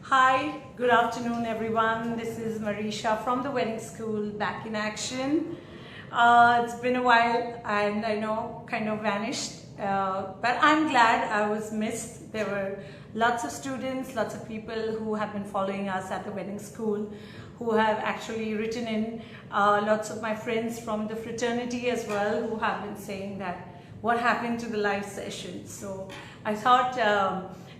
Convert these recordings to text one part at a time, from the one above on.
Hi, good afternoon everyone. This is Mareesha from the wedding school back in action. It's been a while and I know kind of vanished, but I'm glad I was missed. There were lots of students, lots of people who have been following us at the wedding school who have actually written in, lots of my friends from the fraternity as well who have been saying that what happened to the live session. So I thought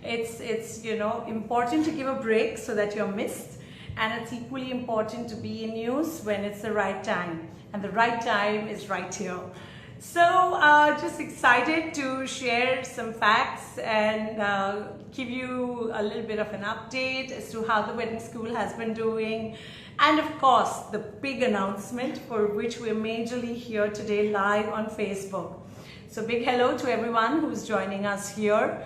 it's important to give a break so that you're missed, and it's equally important to be in news when it's the right time, and the right time is right here. So just excited to share some facts and give you a little bit of an update as to how the wedding school has been doing, and of course the big announcement for which we're majorly here today live on Facebook. So big hello to everyone who's joining us here.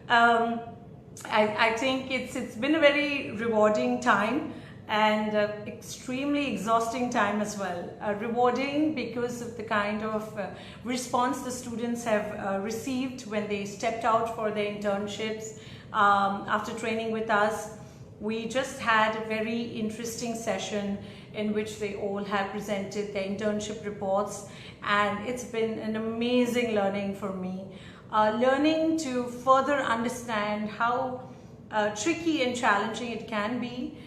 I think it's been a very rewarding time and extremely exhausting time as well. Rewarding because of the kind of response the students have received when they stepped out for their internships after training with us. We just had a very interesting session in which they all have presented their internship reports, and it's been an amazing learning for me. Learning to further understand how tricky and challenging it can be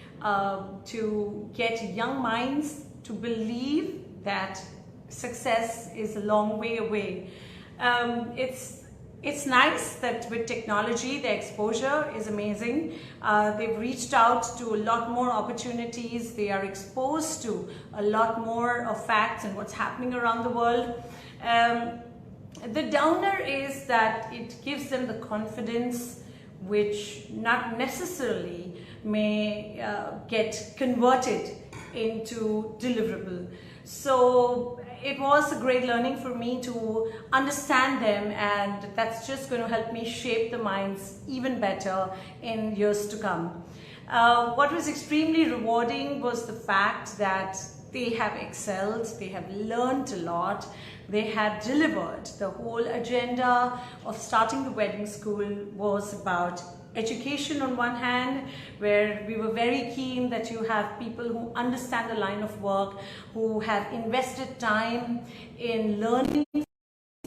to get young minds to believe that success is a long way away. It's nice that with technology, the exposure is amazing. They've reached out to a lot more opportunities. They are exposed to a lot more of facts and what's happening around the world. The downer is that it gives them the confidence which not necessarily may get converted into deliverable. So it was a great learning for me to understand them, and that's just going to help me shape the minds even better in years to come. What was extremely rewarding was the fact that they have excelled, they have learned a lot, they have delivered. The whole agenda of starting the wedding school was about education on one hand, where we were very keen that you have people who understand the line of work, who have invested time in learning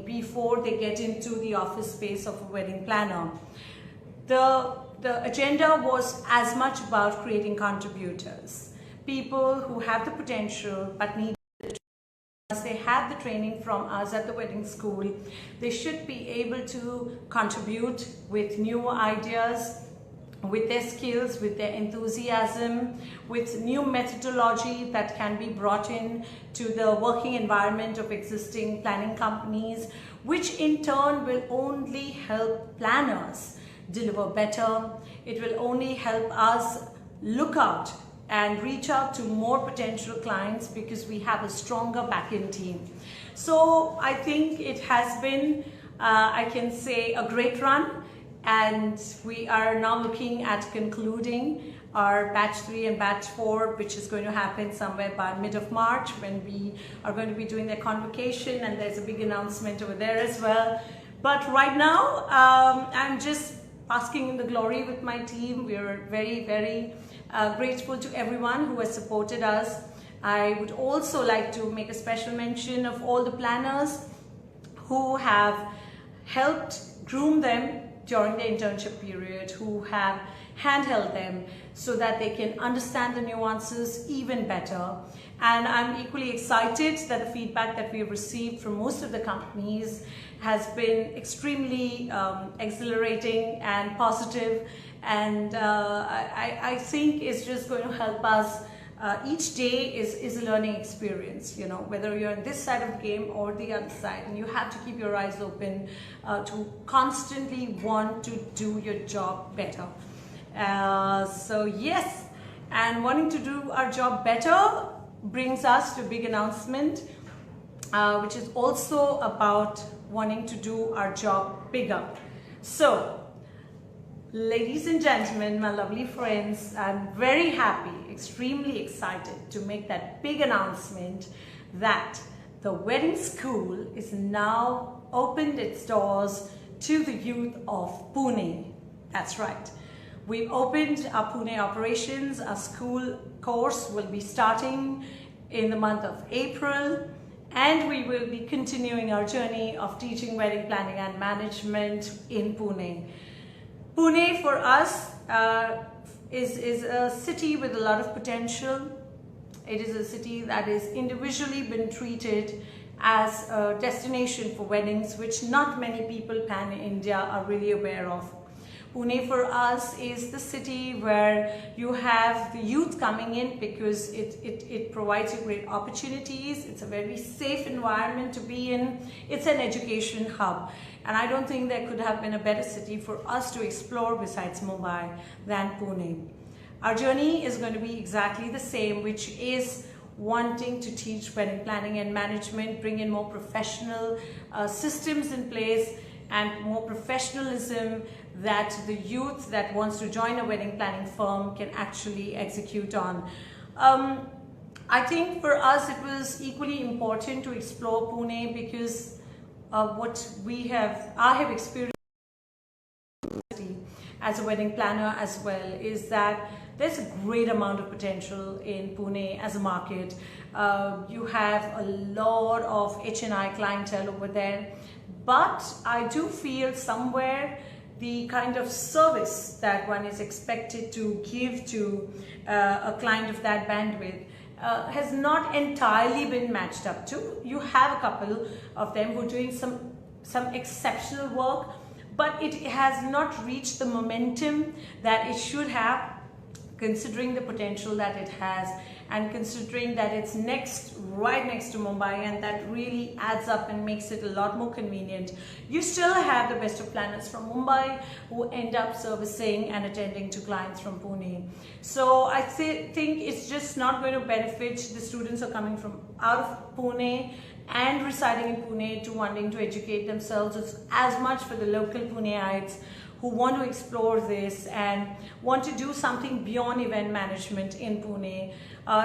before they get into the office space of a wedding planner. The agenda was as much about creating contributors, people who have the potential but need. As they have the training from us at the wedding school, they should be able to contribute with new ideas, with their skills, with their enthusiasm, with new methodology that can be brought in to the working environment of existing planning companies, which in turn will only help planners deliver better. It will only help us look out and reach out to more potential clients because we have a stronger back-end team. So I think it has been, I can say, a great run, and we are now looking at concluding our batch 3 and batch 4, which is going to happen somewhere by mid of March, when we are going to be doing their convocation, and there's a big announcement over there as well. But right now, I'm just basking in the glory with my team. We are very, very grateful to everyone who has supported us. I would also like to make a special mention of all the planners who have helped groom them during the internship period, who have handheld them so that they can understand the nuances even better. And I'm equally excited that the feedback that we've received from most of the companies has been extremely exhilarating and positive, and I think it's just going to help us. Each day is a learning experience, you know, whether you're on this side of the game or the other side, and you have to keep your eyes open to constantly want to do your job better. So yes, and wanting to do our job better brings us to a big announcement, which is also about wanting to do our job bigger. So ladies and gentlemen, my lovely friends, I'm very happy, extremely excited to make that big announcement that the wedding school is now opened its doors to the youth of Pune. That's right. We've opened our Pune operations. Our school course will be starting in the month of April, and we will be continuing our journey of teaching wedding planning and management in Pune. Pune for us is a city with a lot of potential. It is a city that is individually been treated as a destination for weddings, which not many people pan-India are really aware of. Pune for us is the city where you have the youth coming in because it provides you great opportunities. It's a very safe environment to be in. It's an education hub. And I don't think there could have been a better city for us to explore besides Mumbai than Pune. Our journey is going to be exactly the same, which is wanting to teach wedding planning and management, bring in more professional systems in place and more professionalism that the youth that wants to join a wedding planning firm can actually execute on. I think for us it was equally important to explore Pune because what I have experienced as a wedding planner as well is that there's a great amount of potential in Pune as a market. You have a lot of HNI clientele over there, but I do feel somewhere the kind of service that one is expected to give to a client of that bandwidth has not entirely been matched up to. You have a couple of them who are doing some exceptional work, but it has not reached the momentum that it should have, considering the potential that it has and considering that it's right next to Mumbai, and that really adds up and makes it a lot more convenient. You still have the best of planners from Mumbai who end up servicing and attending to clients from Pune. So I think it's just not going to benefit the students who are coming from out of Pune and residing in Pune to wanting to educate themselves. It's as much for the local Puneites who want to explore this and want to do something beyond event management in Pune.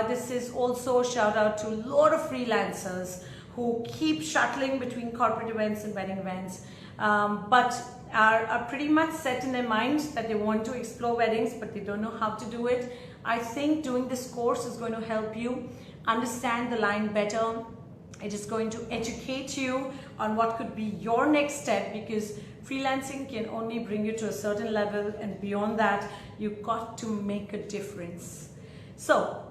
This is also a shout out to a lot of freelancers who keep shuttling between corporate events and wedding events, but are pretty much set in their minds that they want to explore weddings, but they don't know how to do it. I think doing this course is going to help you understand the line better. It is going to educate you on what could be your next step, because freelancing can only bring you to a certain level, and beyond that, you've got to make a difference. So,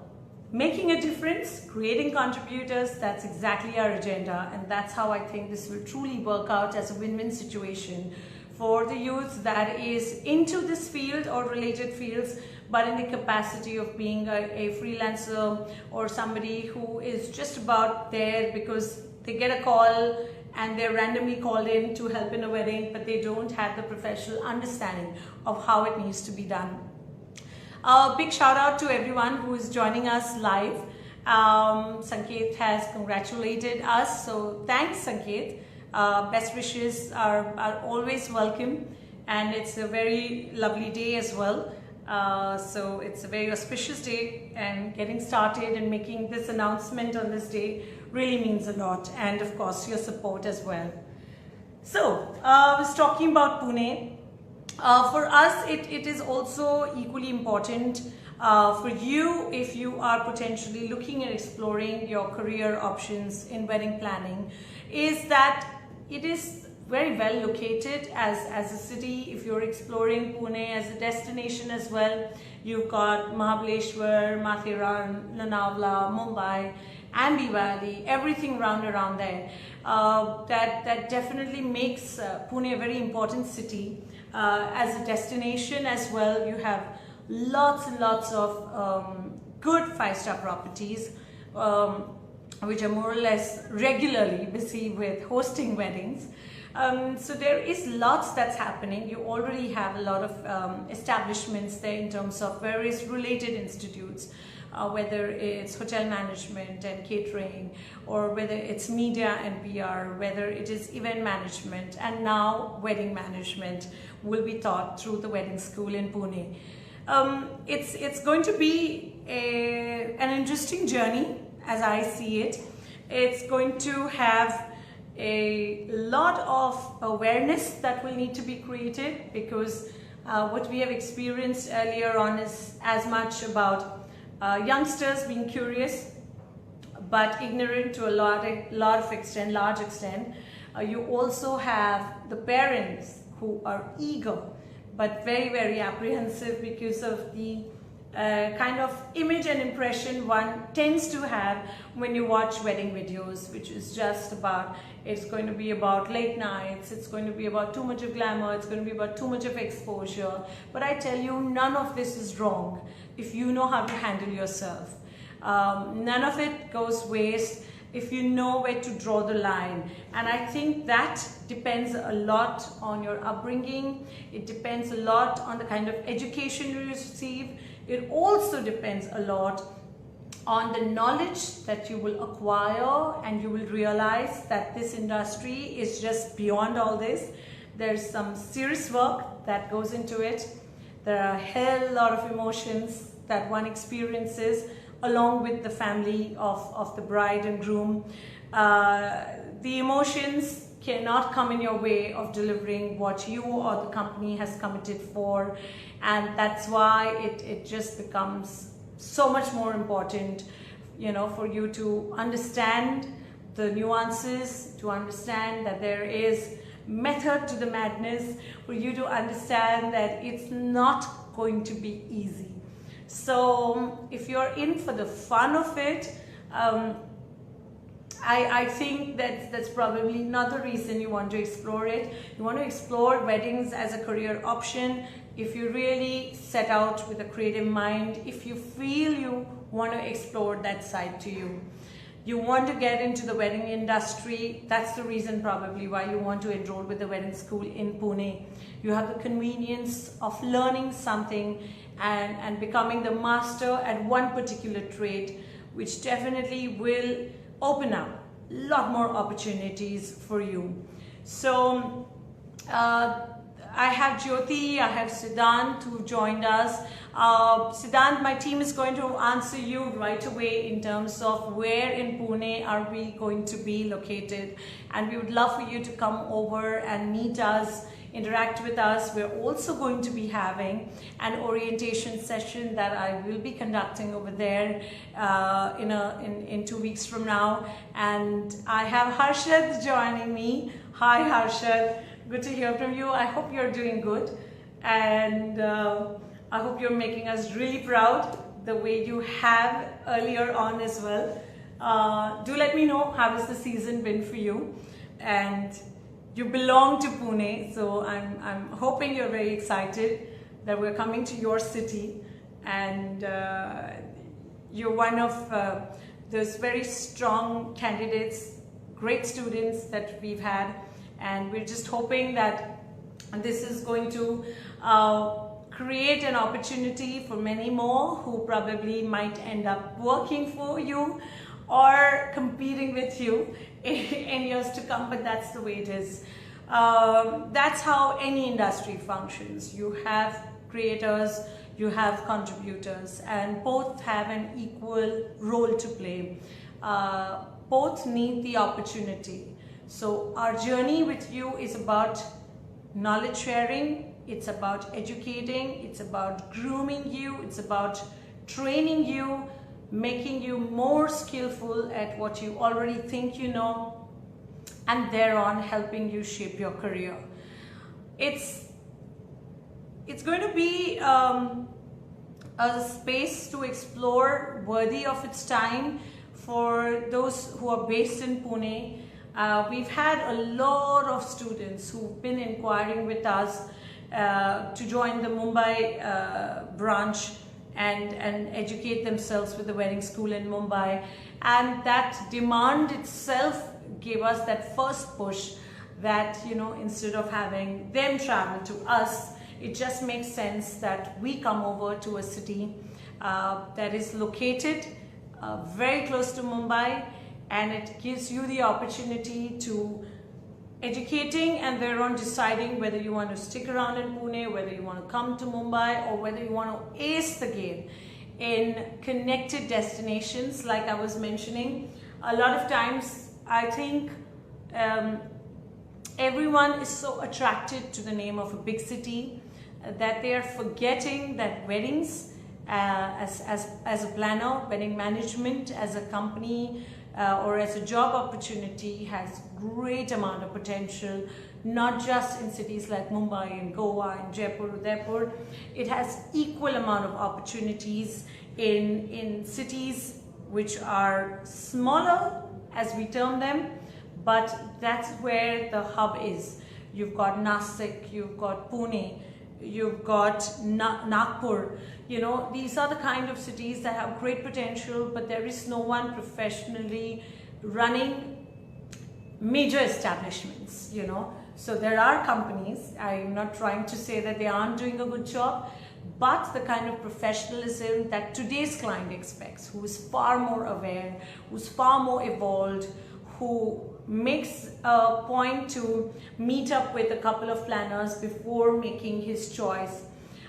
making a difference, creating contributors, that's exactly our agenda, and that's how I think this will truly work out as a win-win situation for the youth that is into this field or related fields, but in the capacity of being a freelancer or somebody who is just about there because they get a call and they're randomly called in to help in a wedding, but they don't have the professional understanding of how it needs to be done. A big shout out to everyone who is joining us live. Sanket has congratulated us, so thanks Sanket. Best wishes are always welcome, and it's a very lovely day as well. So it's a very auspicious day, and getting started and making this announcement on this day really means a lot, and of course your support as well. So I was talking about Pune. For us it is also equally important for you, if you are potentially looking at exploring your career options in wedding planning, is that it is very well located as a city. If you're exploring Pune as a destination as well, you've got Mahabaleshwar, Mathiran, Lonavala, Mumbai, Ambi Valley, everything around there. That definitely makes Pune a very important city as a destination as well. You have lots and lots of good 5-star properties which are more or less regularly busy with hosting weddings. So there is lots that's happening. You already have a lot of establishments there in terms of various related institutes, whether it's hotel management and catering, or whether it's media and PR, whether it is event management, and now wedding management will be taught through the wedding school in Pune. It's going to be an interesting journey as I see it. It's going to have a lot of awareness that will need to be created, because What we have experienced earlier on is as much about youngsters being curious but ignorant to a large extent. You also have the parents who are eager but very, very apprehensive because of the kind of image and impression one tends to have when you watch wedding videos, which is just about, it's going to be about late nights, it's going to be about too much of glamour, it's going to be about too much of exposure. But I tell you, none of this is wrong if you know how to handle yourself. None of it goes waste if you know where to draw the line. And I think that depends a lot on your upbringing. It depends a lot on the kind of education you receive. It also depends a lot on the knowledge that you will acquire, and you will realize that this industry is just beyond all this. There's some serious work that goes into it. There are a hell lot of emotions that one experiences along with the family of the bride and groom. The emotions cannot come in your way of delivering what you or the company has committed for, and that's why it just becomes so much more important, you know, for you to understand the nuances, to understand that there is method to the madness, for you to understand that it's not going to be easy. So if you're in for the fun of it, I think that's probably not the reason you want to explore it. You want to explore weddings as a career option if you really set out with a creative mind, if you feel you want to explore that side to you. You want to get into the wedding industry, that's the reason probably why you want to enroll with the wedding school in Pune. You have the convenience of learning something and becoming the master at one particular trade, which definitely will open up a lot more opportunities for you. So I have Jyoti, I have Siddhant who joined us. Siddhant, my team is going to answer you right away in terms of where in Pune are we going to be located, and we would love for you to come over and meet us, interact with us. We're also going to be having an orientation session that I will be conducting over there in 2 weeks from now. And I have Harshad joining me. Hi Harshad, good to hear from you. I hope you're doing good, and I hope you're making us really proud the way you have earlier on as well. Do let me know how has the season been for you. And you belong to Pune, so I'm hoping you're very excited that we're coming to your city, and you're one of those very strong candidates, great students that we've had, and we're just hoping that this is going to create an opportunity for many more who probably might end up working for you or competing with you in years to come, but that's the way it is. That's how any industry functions. You have creators, you have contributors, and both have an equal role to play. Both need the opportunity. So our journey with you is about knowledge sharing, it's about educating, it's about grooming you, it's about training you, making you more skillful at what you already think you know, and thereon helping you shape your career. It's going to be a space to explore worthy of its time for those who are based in Pune. We've had a lot of students who've been inquiring with us to join the Mumbai branch and educate themselves with the wedding school in Mumbai, and that demand itself gave us that first push that, you know, instead of having them travel to us, it just makes sense that we come over to a city that is located very close to Mumbai, and it gives you the opportunity to educating and thereon deciding whether you want to stick around in Pune, whether you want to come to Mumbai, or whether you want to ace the game in connected destinations like I was mentioning. A lot of times I think everyone is so attracted to the name of a big city, that they are forgetting that weddings, as a planner, wedding management as a company or as a job opportunity has great amount of potential, not just in cities like Mumbai and Goa and Jaipur, Udaipur. It has equal amount of opportunities in cities which are smaller, as we term them, but that's where the hub is. You've got Nasik, you've got Pune, you've got Nagpur. You know, these are the kind of cities that have great potential, but there is no one professionally running major establishments, you know. So there are companies, I'm not trying to say that they aren't doing a good job, but the kind of professionalism that today's client expects, who is far more aware, who's far more evolved, who makes a point to meet up with a couple of planners before making his choice.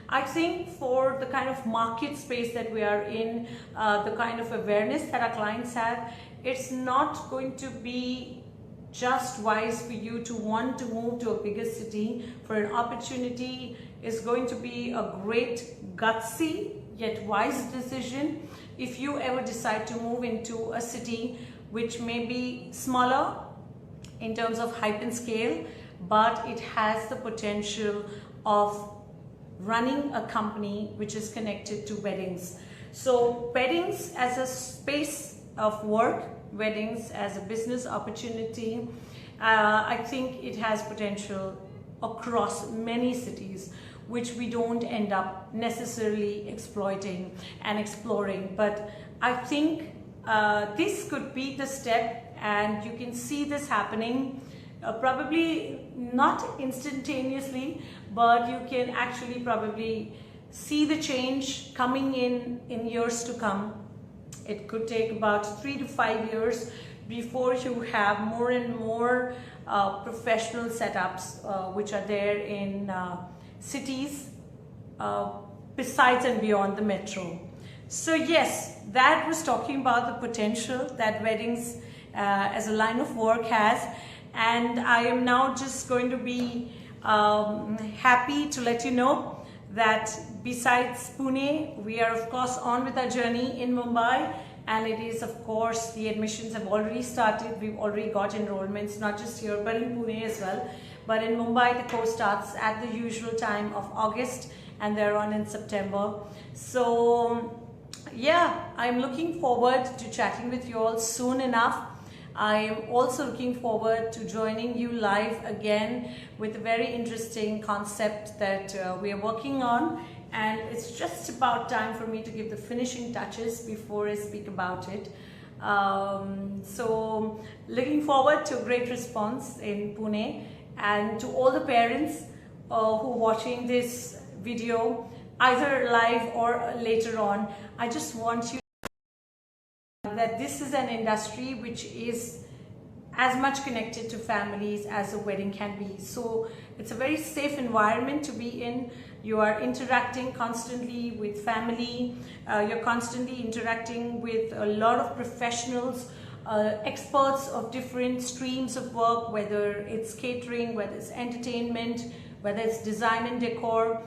I think for the kind of market space that we are in, the kind of awareness that our clients have, it's not going to be just wise for you to want to move to a bigger city for an opportunity. Is going to be a great gutsy yet wise decision if you ever decide to move into a city which may be smaller in terms of hype and scale, but it has the potential of running a company which is connected to weddings. So weddings as a space of work, weddings as a business opportunity, I think it has potential across many cities, which we don't end up necessarily exploiting and exploring. But I think this could be the step, and you can see this happening probably not instantaneously, but you can actually probably see the change coming in years to come. It could take about 3 to 5 years before you have more and more professional setups which are there in cities besides and beyond the metro. So yes, that was talking about the potential that weddings as a line of work has, and I am now just going to be happy to let you know that besides Pune, we are of course on with our journey in Mumbai, and it is of course, the admissions have already started. We've already got enrollments, not just here but in Pune as well. But in Mumbai, the course starts at the usual time of August and they're on in September. So yeah, I'm looking forward to chatting with you all soon enough. I am also looking forward to joining you live again with a very interesting concept that we are working on, and it's just about time for me to give the finishing touches before I speak about it. So looking forward to a great response in Pune, and to all the parents who are watching this video either live or later on, I just want you that this is an industry which is as much connected to families as a wedding can be. So it's a very safe environment to be in. You are interacting constantly with family, you're constantly interacting with a lot of professionals, experts of different streams of work, whether it's catering, whether it's entertainment, whether it's design and decor.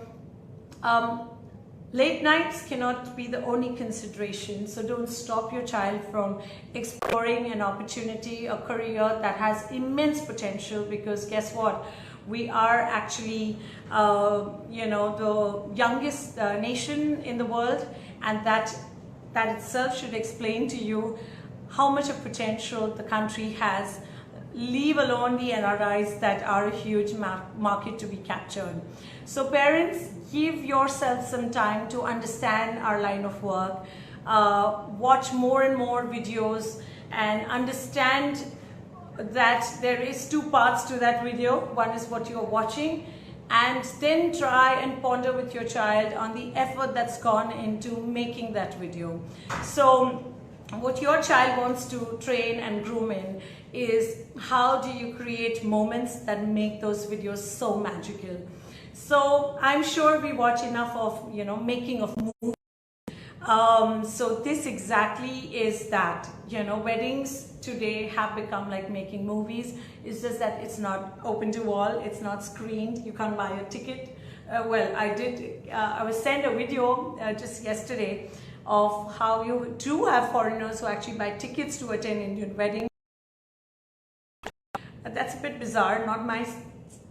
Late nights cannot be the only consideration, so don't stop your child from exploring an opportunity, a career that has immense potential, because guess what? We are actually, the youngest nation in the world, and that itself should explain to you how much of potential the country has, leave alone the NRIs that are a huge market to be captured. So parents, give yourself some time to understand our line of work, watch more and more videos, and understand that there is two parts to that video. One is what you're watching, and then try and ponder with your child on the effort that's gone into making that video. So what your child wants to train and groom in is how do you create moments that make those videos so magical. So I'm sure we watch enough of making of movies. So this exactly is that. Weddings today have become like making movies. It's just that it's not open to all, it's not screened, you can't buy a ticket well, I did, I was sent a video just yesterday of how you do have foreigners who actually buy tickets to attend Indian weddings. That's a bit bizarre, not my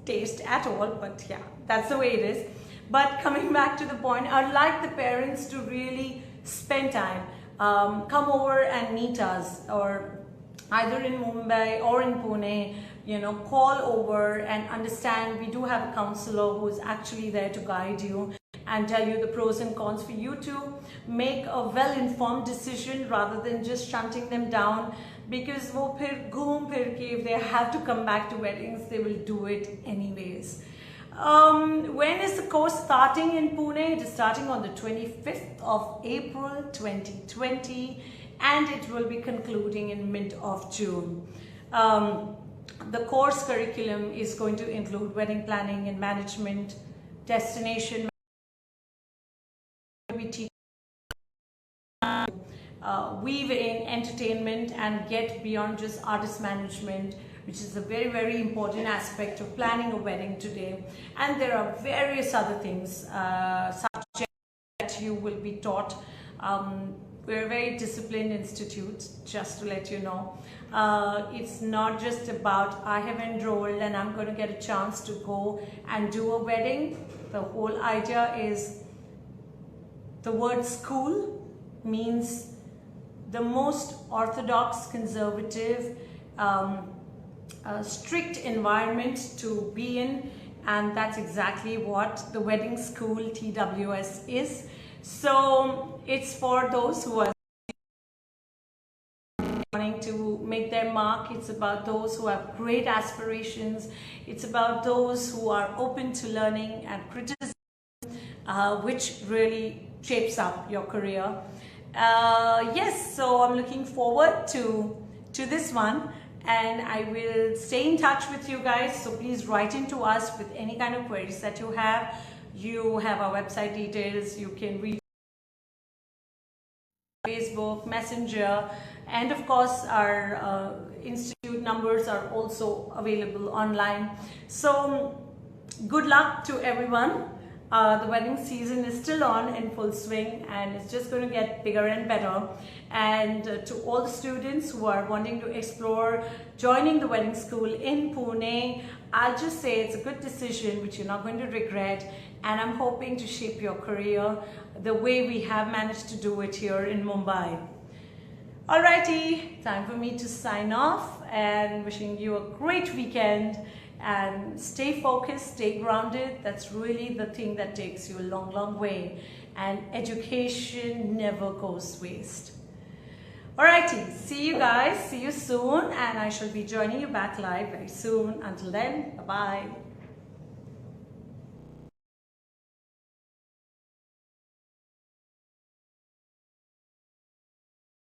taste at all, but yeah, that's the way it is. But coming back to the point, I'd like the parents to really spend time, come over and meet us, or either in Mumbai or in Pune, you know, call over and understand. We do have a counselor who is actually there to guide you and tell you the pros and cons for you to make a well-informed decision rather than just shunting them down, because wo phir ghoom phir ke, if they have to come back to weddings, they will do it anyways. When is the course starting in Pune? It is starting on the 25th of April 2020 and it will be concluding in mid of June. The course curriculum is going to include wedding planning and management, destination, weave in entertainment and get beyond just artist management, which is a very, very important aspect of planning a wedding today. And there are various other things, subjects that you will be taught. We're a very disciplined institute, just to let you know. It's not just about I have enrolled and I'm going to get a chance to go and do a wedding. The whole idea is, the word school means the most orthodox, conservative, strict environment to be in, and that's exactly what the wedding school TWS is. So it's for those who are wanting to make their mark. It's about those who have great aspirations. It's about those who are open to learning and criticism, which really shapes up your career. Yes, so I'm looking forward to this one, and I will stay in touch with you guys. So please write into us with any kind of queries that you have. You have our website details. You can read Facebook, Messenger, and of course our institute numbers are also available online. So good luck to everyone. The wedding season is still on in full swing and it's just going to get bigger and better. And to all the students who are wanting to explore joining the wedding school in Pune, I'll just say it's a good decision which you're not going to regret, and I'm hoping to shape your career the way we have managed to do it here in Mumbai. Alrighty, time for me to sign off and wishing you a great weekend. And stay focused, stay grounded. That's really the thing that takes you a long, long way. And education never goes waste. Alrighty, see you guys, see you soon, and I shall be joining you back live very soon. Until then, bye-bye.